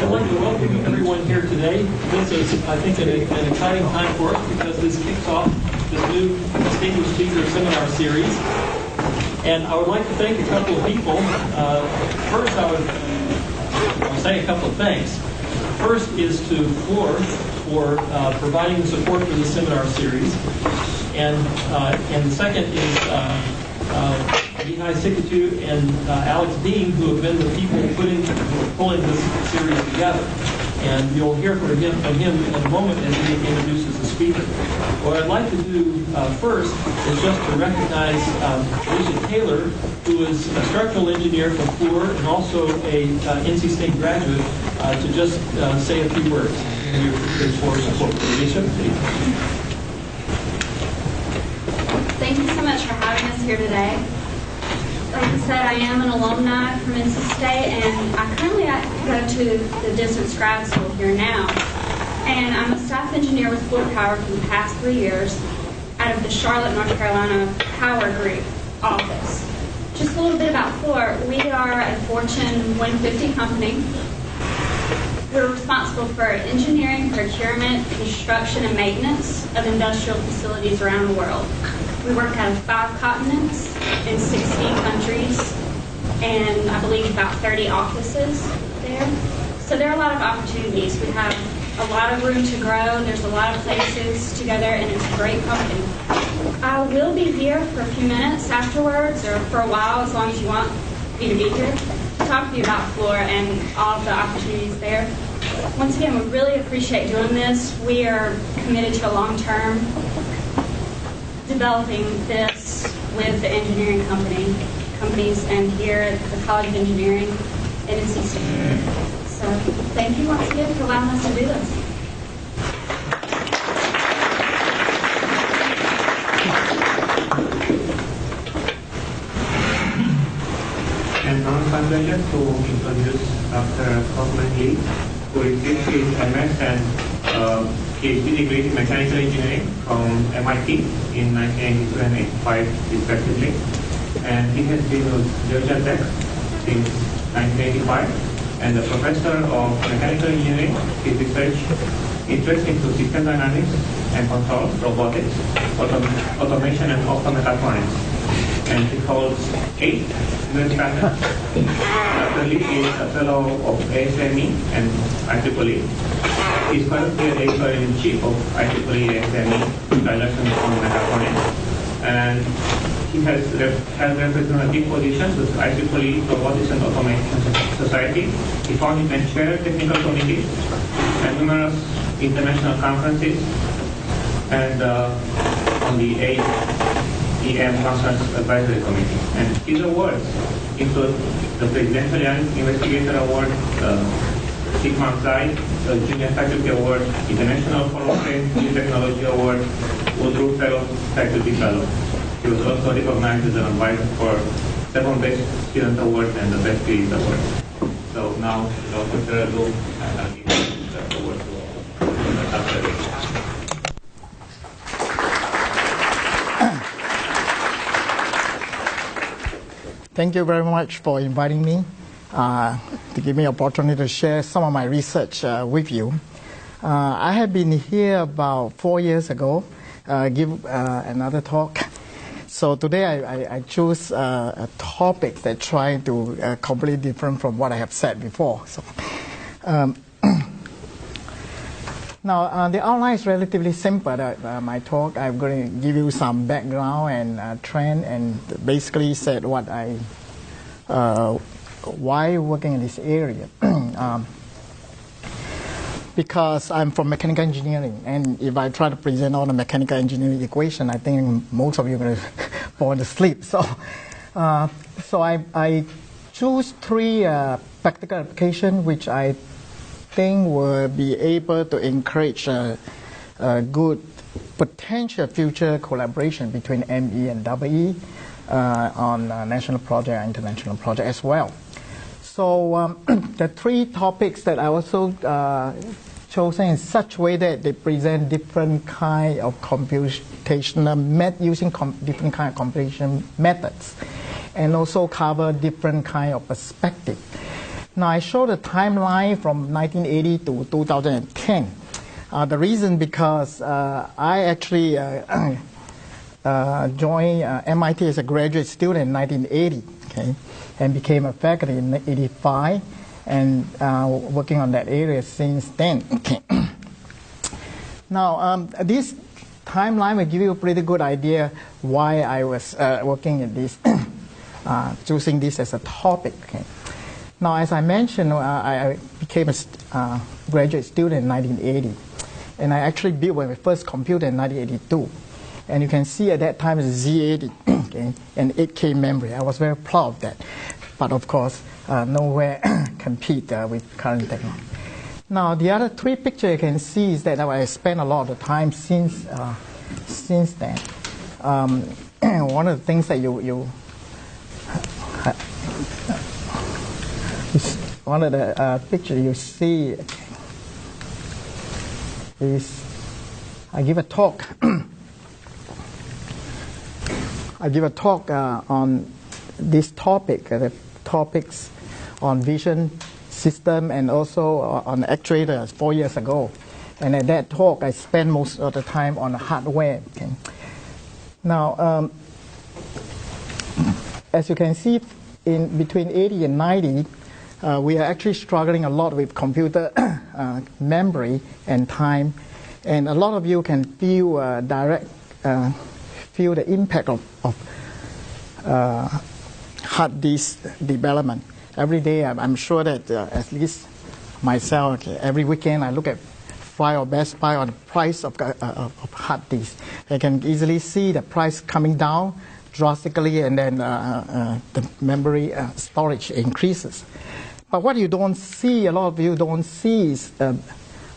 I'd like to welcome everyone here today. This is, I think, an exciting time for us because this kicks off this new Distinguished Speaker Seminar Series. And I would like to thank a couple of people. First, I'll say a couple of thanks. First is to Floor for providing the support for the seminar series. And the second is Mihai Sikitu and Alex Dean, who have been the people pulling this series together. And you'll hear from him in a moment as he introduces the speaker. What I'd like to do first is just to recognize Alicia Taylor, who is a structural engineer from Fluor and also a NC State graduate, to just say a few words. Here's for support. Alicia, please. Thank you so much for having us here today. Like I said, I am an alumni from NC State, and I currently go to the distance grad school here now. And I'm a staff engineer with Fluor Power for the past 3 years out of the Charlotte, North Carolina Power Group office. Just a little bit about Fluor. We are a Fortune 150 company. We're responsible for engineering, procurement, construction, and maintenance of industrial facilities around the world. We work out of 5 continents in 16 countries, and I believe about 30 offices there. So there are a lot of opportunities. We have a lot of room to grow. There's a lot of places to go there, and it's a great company. I will be here for a few minutes afterwards, or for a while, as long as you want me to be here, to talk to you about Fluor and all of the opportunities there. Once again, we really appreciate doing this. We are committed to a long-term developing this with the engineering companies and here at the College of Engineering and NC State. So thank you once again for allowing us to do this. And now it's my pleasure to introduce Dr. Kaufman Lee, who received his MS and PhD degree in mechanical engineering from MIT in 1982 and 1985 respectively. And he has been with Georgia Tech since 1985 and a professor of mechanical engineering. His research interests into system dynamics and control, robotics, automation, and also mechatronics. And he holds 8 US patents. Dr. Lee is a fellow of ASME and IEEE. He's currently editor-in-chief of IEEE ASME Direction on Mechatronics. And he has held representative positions with IEEE Robotics and Automation Society. He founded and chaired technical committees and numerous international conferences. And on the AEM Conference Advisory Committee. And his awards include the Presidential Young Investigator Award, Sigma Xi, the Junior Faculty Award, International Forum of New Technology Award, Woodruff Fellow, Faculty Fellow. He was also recognized as an advisor for 7 Best Student Awards and the Best PhD Award. So now, without further ado, I'll give the award to Dr. Lee. Thank you very much for inviting me to give me an opportunity to share some of my research with you. I have been here about 4 years ago, give another talk. So today I choose a topic that tries to completely different from what I have said before. So, now, the outline is relatively simple. My talk, I'm going to give you some background and trend, and basically said what why working in this area. Because I'm from mechanical engineering, and if I try to present all the mechanical engineering equation, I think most of you are going to fall asleep. So, I choose 3 practical applications which I think will be able to encourage a good potential future collaboration between ME and EE on national project and international project as well. So the 3 topics that I also chosen in such a way that they present different kind of computational using different kind of computation methods, and also cover different kind of perspective. Now I show the timeline from 1980 to 2010. The reason because I actually joined MIT as a graduate student in 1980, okay, and became a faculty in 85, and working on that area since then. Okay. Now, this timeline will give you a pretty good idea why I was working in this, choosing this as a topic. Okay. Now, as I mentioned, I became a graduate student in 1980, and I actually built my first computer in 1982. And you can see at that time it's Z80, okay, and 8K memory. I was very proud of that. But of course, nowhere compete with current technology. Now, the other three pictures you can see is that I spent a lot of time since then. One of the things that one of the pictures you see is I give a talk. I give a talk on this topic, the topics on vision system and also on actuators 4 years ago. And at that talk, I spent most of the time on hardware. Okay. Now, as you can see, in between 80 and 90, we are actually struggling a lot with computer memory and time. And a lot of you can feel feel the impact of hard disk development. Every day, I'm sure that at least myself, okay, every weekend I look at Fry or Best Buy on the price of hard disk. I can easily see the price coming down drastically, and then the memory storage increases. But what you don't see, a lot of you don't see, is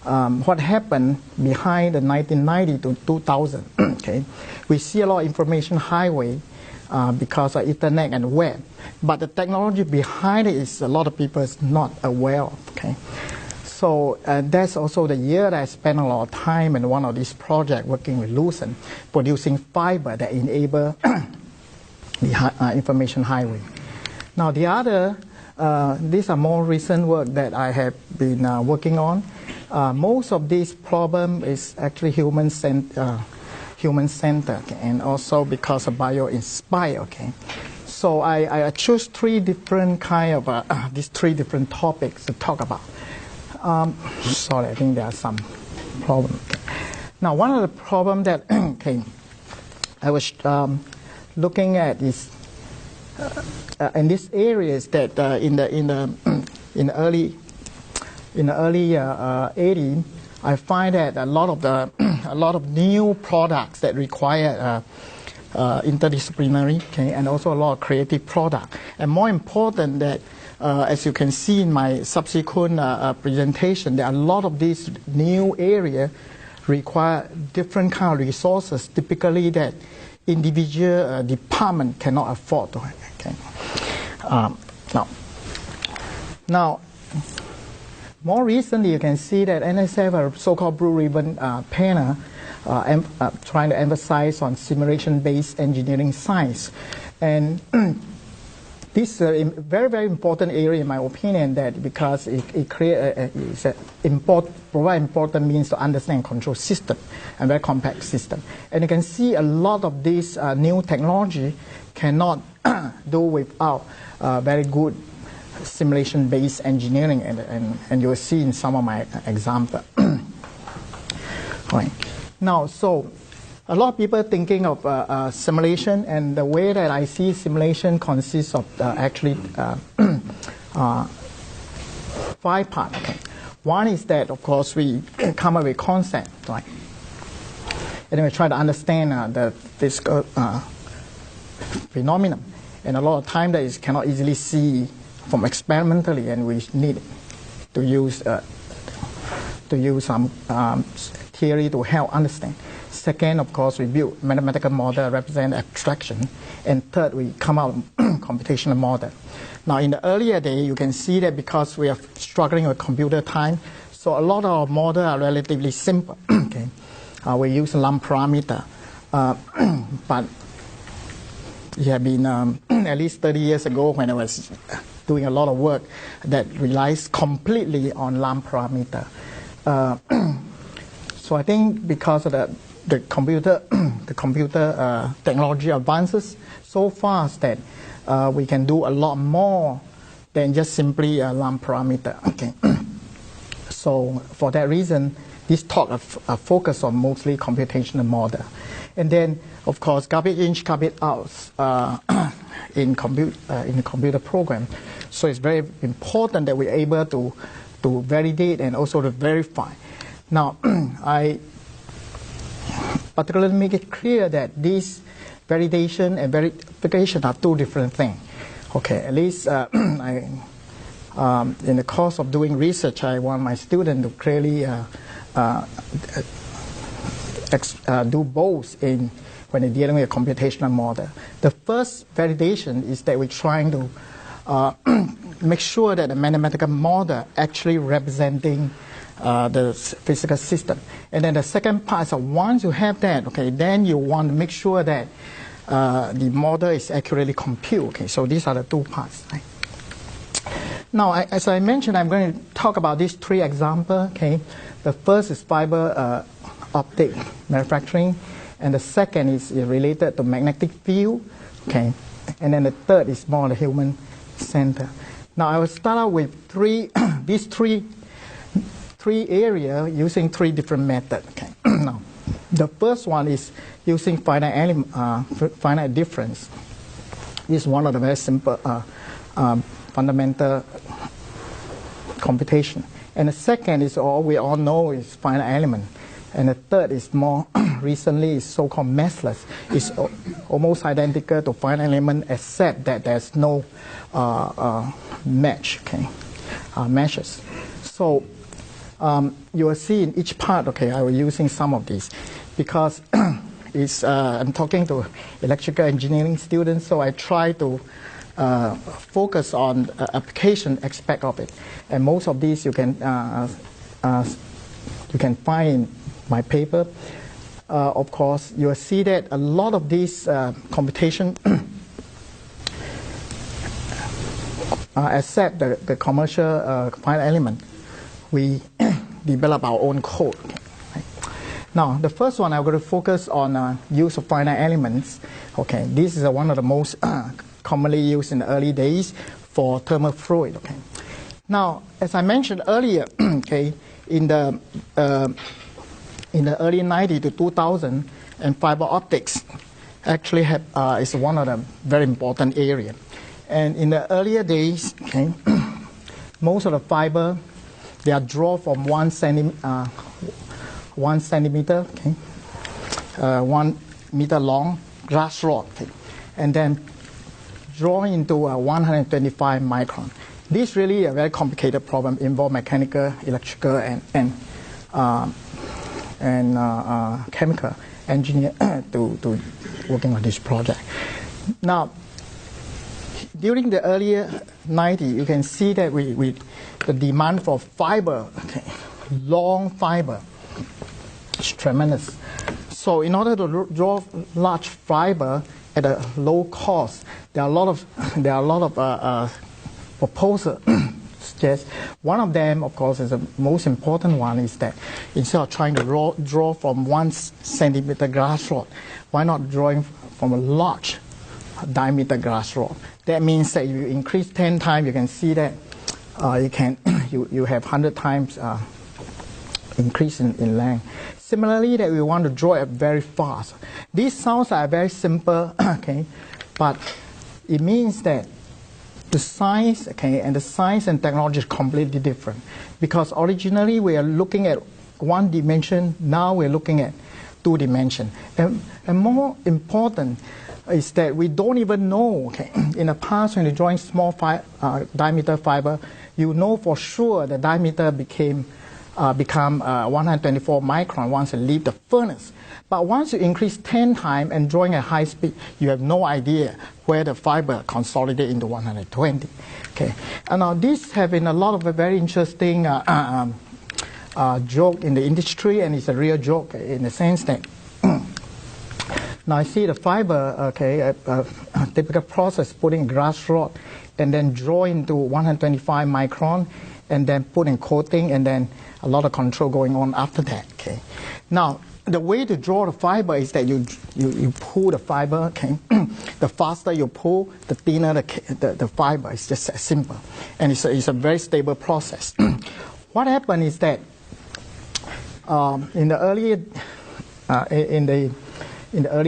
what happened behind the 1990 to 2000. Okay, we see a lot of information highway because of Internet and web, but the technology behind it is a lot of people is not aware of. Okay, so that's also the year that I spent a lot of time in one of these projects working with Lucent, producing fiber that enable the information highway. Now the other, these are more recent work that I have been working on. Most of this problem is actually human-centered, okay, and also because of bio-inspired. Okay, so I choose three different kind of these three different topics to talk about. Sorry, I think there are some problems. Now, one of the problems that I was looking at is in this area is that in the early 80s, I find that a lot of new products that require interdisciplinary, okay, and also a lot of creative product. And more important that, as you can see in my subsequent presentation, there are a lot of these new areas require different kind of resources, typically that individual department cannot afford. Okay. Now, more recently, you can see that NSF have a so-called blue ribbon panel trying to emphasize on simulation-based engineering science. And this is a very, very important area in my opinion, that because it provide important means to understand control system and very complex system. And you can see a lot of this new technology cannot do without very good simulation-based engineering, and you will see in some of my examples. Right. Now, so a lot of people thinking of simulation, and the way that I see simulation consists of actually 5 parts. Okay. One is that, of course, we come up with concept, right? And then we try to understand the physical phenomenon. And a lot of time that is cannot easily see from experimentally, and we need to use some theory to help understand. Second, of course, we build mathematical model represent abstraction. And third, we come out computational model. Now, in the earlier day, you can see that because we are struggling with computer time, so a lot of our models are relatively simple. Okay, we use lump parameter, but it had been at least 30 years ago when I was doing a lot of work that relies completely on lamp parameter. So I think because of the computer technology advances so fast that we can do a lot more than just simply a lamp parameter. Okay. So for that reason, this talk focus on mostly computational model. And then, of course, garbage in, garbage out in the computer program. So it's very important that we're able to validate and also to verify. Now, I particularly make it clear that this validation and verification are two different things. Okay, at least in the course of doing research, I want my students to clearly do both when they're dealing with a computational model. The first validation is that we're trying to make sure that the mathematical model actually representing the physical system. And then the second part is once you have that, okay, then you want to make sure that the model is accurately computed. Okay, so these are the two parts. Right? Now, as I mentioned, I'm going to talk about these three examples. Okay, the first is fiber optic manufacturing, and the second is related to magnetic field. Okay, and then the third is more the human center. Now, I will start out with these three areas using three different methods. Okay, now the first one is using finite difference. This is one of the very simple fundamental computation. And the second is we all know is finite element. And the third is more recently is so-called meshless. It's almost identical to finite element except that there's no mesh, okay, meshes. So you will see in each part, okay, I was using some of these because I'm talking to electrical engineering students, so I try to focus on application aspect of it. And most of these you can find in my paper. Of course, you will see that a lot of these computation except the commercial finite element, we develop our own code. Okay. Now, the first one I'm going to focus on use of finite elements. Okay, this is one of the most commonly used in the early days for thermal fluid. Okay. Now, as I mentioned earlier, okay, in the early 90s to 2000, and fiber optics actually is one of the very important areas. And in the earlier days, okay, most of the fiber they are drawn from 1 centimeter, 1 meter long glass rod, okay, and then draw into 125 micron. This really a very complicated problem, involve mechanical, electrical, and chemical engineer to working on this project. Now, during the earlier 90s, you can see that the demand for fiber, okay, long fiber, is tremendous. So in order to draw large fiber at a low cost, there are a lot of proposals. Yes, one of them, of course, is the most important one, is that instead of trying to draw from 1 centimeter glass rod, why not drawing from a large diameter glass rod? That means that you increase 10 times, you can see that you have 100 times increase in length. Similarly, that we want to draw it very fast. These sounds are very simple, okay, but it means that the science, okay, and the science and technology is completely different. Because originally we are looking at 1 dimension, now we're looking at 2 dimensions. And more important is that we don't even know, okay, in the past when you're drawing small diameter fiber, you know for sure the diameter become 124 micron once you leave the furnace. But once you increase 10 times and drawing at high speed, you have no idea where the fiber consolidates into 120. Okay, and now this has been a lot of a very interesting joke in the industry, and it's a real joke in the sense that now I see the fiber, okay, a typical process putting glass rod. and then draw into 125 micron, and then put in coating, and then a lot of control going on after that. Okay. Now, the way to draw the fiber is that you pull the fiber. Okay. The faster you pull, the thinner the fiber. It's just as simple, and it's a very stable process. What happened is that in the early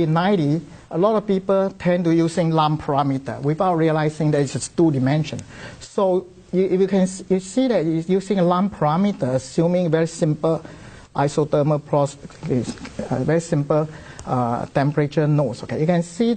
90s, a lot of people tend to using lump parameter without realizing that it's just 2-dimension. So you see that it's using a lump parameter, assuming very simple isothermal process, very simple temperature nodes. Okay, you can see